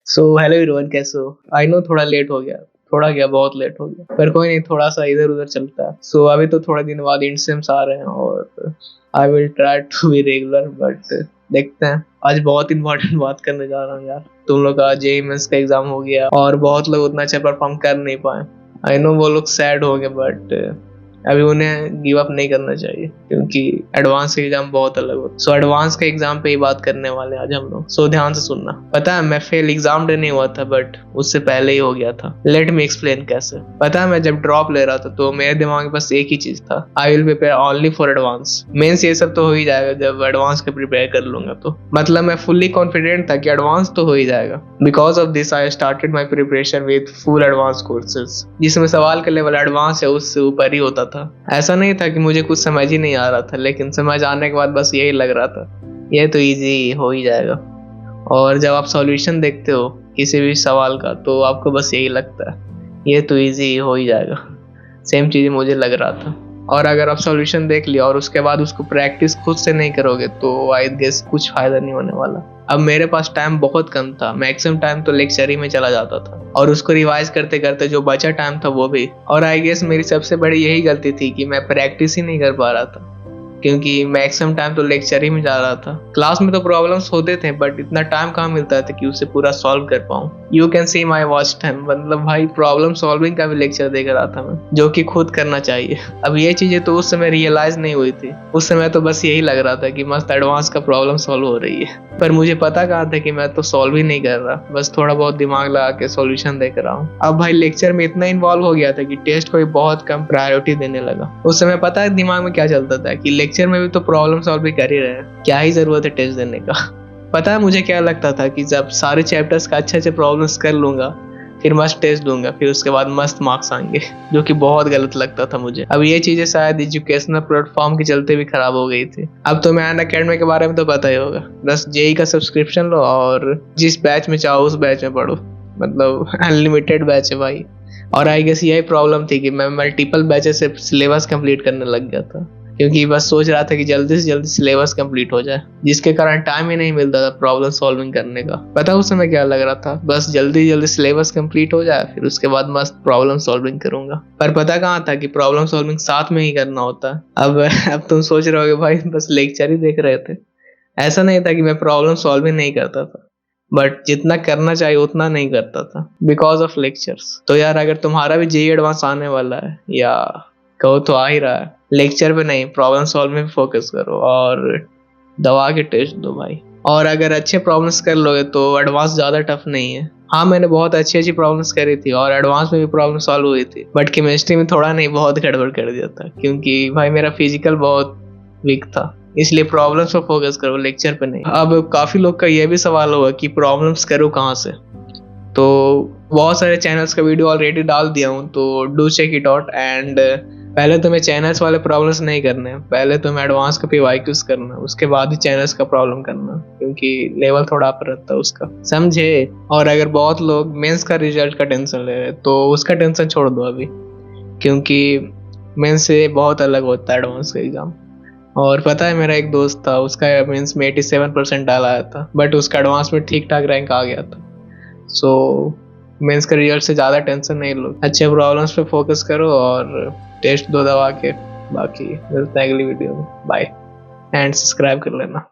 So hello everyone, कैसे हो? I know थोड़ा लेट हो गया, थोड़ा क्या बहुत लेट हो गया, पर कोई नहीं, थोड़ा सा इधर उधर चलता है। सो अभी तो थोड़े दिन बाद इंटरव्यूज आ रहे हैं और I will try to be regular, but देखते हैं। आज बहुत इंपॉर्टेंट बात करने जा रहा हूँ यार। तुम लोग का जेईई मेंस का एग्जाम हो गया और बहुत लोग उतना अच्छा परफॉर्म कर नहीं पाए। आई नो वो लोग सैड हो गए, बट अभी उन्हें गिव अप नहीं करना चाहिए क्योंकि एडवांस का एग्जाम बहुत अलग होता है। सो एडवांस के एग्जाम पे ही बात करने वाले हैं आज हम लोग। सो ध्यान से सुनना। पता है मैं फेल एग्जाम डे नहीं हुआ था, बट उससे पहले ही हो गया था। लेट मी एक्सप्लेन कैसे। पता है मैं जब ड्रॉप ले रहा था तो मेरे दिमाग में बस एक ही चीज था, I will prepare only for advance. Mains ये सब तो हो ही जाएगा जब एडवांस का प्रिपेयर कर लूंगा तो। मतलब मैं फुल्ली कॉन्फिडेंट था कि एडवांस तो हो ही जाएगा। Because of this I started my preparation with full advance courses, जिसमें सवाल का लेवल एडवांस है उससे ऊपर ही होता था। ऐसा नहीं था कि मुझे कुछ समझ ही नहीं आ रहा था, लेकिन समझ आने के बाद बस यही लग रहा था ये तो इजी हो ही जाएगा। और जब आप सॉल्यूशन देखते हो किसी भी सवाल का तो आपको बस यही लगता है ये तो इजी हो ही जाएगा। सेम चीज मुझे लग रहा था। और अगर आप सॉल्यूशन देख लिया और उसके बाद उसको प्रैक्टिस खुद से नहीं करोगे तो आई गेस कुछ फायदा नहीं होने वाला। अब मेरे पास टाइम बहुत कम था, मैक्सिमम टाइम तो लेक्चर ही में चला जाता था और उसको रिवाइज करते करते जो बचा टाइम था वो भी। और आई गेस मेरी सबसे बड़ी यही गलती थी कि मैं प्रैक्टिस ही नहीं कर पा रहा था क्योंकि मैक्सिमम टाइम तो लेक्चर ही में जा रहा था। क्लास में तो प्रॉब्लम्स होते थे बट इतना टाइम कहाँ मिलता था कि उसे पूरा सॉल्व कर पाऊँ। You can see my watch time, मतलब भाई प्रॉब्लम सॉल्विंग का भी लेक्चर देख रहा था मैं, जो कि खुद करना चाहिए। अब ये चीजें तो उस समय रियलाइज नहीं हुई थी। उस समय तो बस यही लग रहा था कि मस्त एडवांस का प्रॉब्लम सॉल्व हो रही है, पर मुझे पता कहाँ था कि मैं तो सॉल्व ही नहीं कर रहा, बस थोड़ा बहुत दिमाग लगा के सॉल्यूशन देख रहा हूँ। अब भाई लेक्चर में इतना इन्वॉल्व हो गया था कि टेस्ट को भी बहुत कम प्रायोरिटी देने लगा। उस समय पता है दिमाग में क्या चलता था कि लेक्चर में भी तो प्रॉब्लम सॉल्व भी कर ही रहे हैं, क्या ही जरूरत है टेस्ट देने का। पता है मुझे क्या लगता था कि जब सारे चैप्टर्स का अच्छे अच्छे प्रॉब्लम्स कर लूंगा फिर मस्त टेस्ट दूंगा, फिर उसके बाद मस्त मार्क्स आएंगे, जो कि बहुत गलत लगता था मुझे। अब ये चीजें शायद एजुकेशनल प्लेटफॉर्म के चलते भी खराब हो गई थी। अब तो मैं अनअकैडमी के बारे में तो पता ही होगा, बस जेईई का सब्सक्रिप्शन लो और जिस बैच में चाहो उस बैच में पढ़ो, मतलब अनलिमिटेड बैच है भाई। और आई गेस यही प्रॉब्लम थी कि मैं मल्टीपल बैचेस से सिलेबस कंप्लीट करने लग गया था क्योंकि बस सोच रहा था कि जल्दी से जल्दी सिलेबस कंप्लीट हो जाए, जिसके कारण टाइम ही नहीं मिलता था प्रॉब्लम सॉल्विंग करने का। पता उस समय क्या लग रहा था, बस जल्दी जल्दी सिलेबस कंप्लीट हो जाए फिर उसके बाद मस्त प्रॉब्लम सॉल्विंग करूंगा। पर पता कहाँ था कि प्रॉब्लम सॉल्विंग साथ में ही करना होता है। अब तुम सोच रहे होगे भाई बस लेक्चर ही देख रहे थे। ऐसा नहीं था कि मैं प्रॉब्लम सॉल्विंग नहीं करता था, बट जितना करना चाहिए उतना नहीं करता था बिकॉज ऑफ लेक्चर्स। तो यार अगर तुम्हारा भी जेईई एडवांस आने वाला है या कहो तो आ ही रहा है, लेक्चर पे नहीं प्रॉब्लम सॉल्व में फोकस करो और दवा के टेस्ट दो भाई। और अगर अच्छे प्रॉब्लम्स कर लोगे तो एडवांस ज्यादा टफ नहीं है। हाँ मैंने बहुत अच्छी अच्छी प्रॉब्लम्स करी थी और एडवांस में भी प्रॉब्लम सॉल्व हुई थी, बट केमिस्ट्री में थोड़ा नहीं बहुत गड़बड़ कर दिया था क्योंकि भाई मेरा फिजिकल बहुत वीक था। इसलिए प्रॉब्लम्स पर फोकस करो, लेक्चर पे नहीं। अब काफी लोग का यह भी सवाल होगा कि प्रॉब्लम्स करो कहाँ से, तो बहुत सारे चैनल्स का वीडियो ऑलरेडी डाल दिया हूँ, तो do check it out. And पहले तुम्हें चैनल्स वाले प्रॉब्लम्स नहीं करने, पहले तुम्हें एडवांस का पीवाईक्यूज करना, उसके बाद ही चैनल्स का प्रॉब्लम करना क्योंकि लेवल थोड़ा अप रहता है उसका, समझे। और अगर बहुत लोग मेंस का रिजल्ट का टेंशन ले रहे तो उसका टेंशन छोड़ दो अभी, क्योंकि मेंस से बहुत अलग होता है एडवांस का एग्जाम। और पता है मेरा एक दोस्त था, उसका मेंस में 87% डाल आया था, बट उसका एडवांस में ठीक ठाक रैंक आ गया था। सो मेंस का रिजल्ट से ज़्यादा टेंशन नहीं लो, अच्छे प्रॉब्लम्स पे फोकस करो और टेस्ट दो दवा के। बाकी मिलते हैं अगली वीडियो में, बाय एंड सब्सक्राइब कर लेना।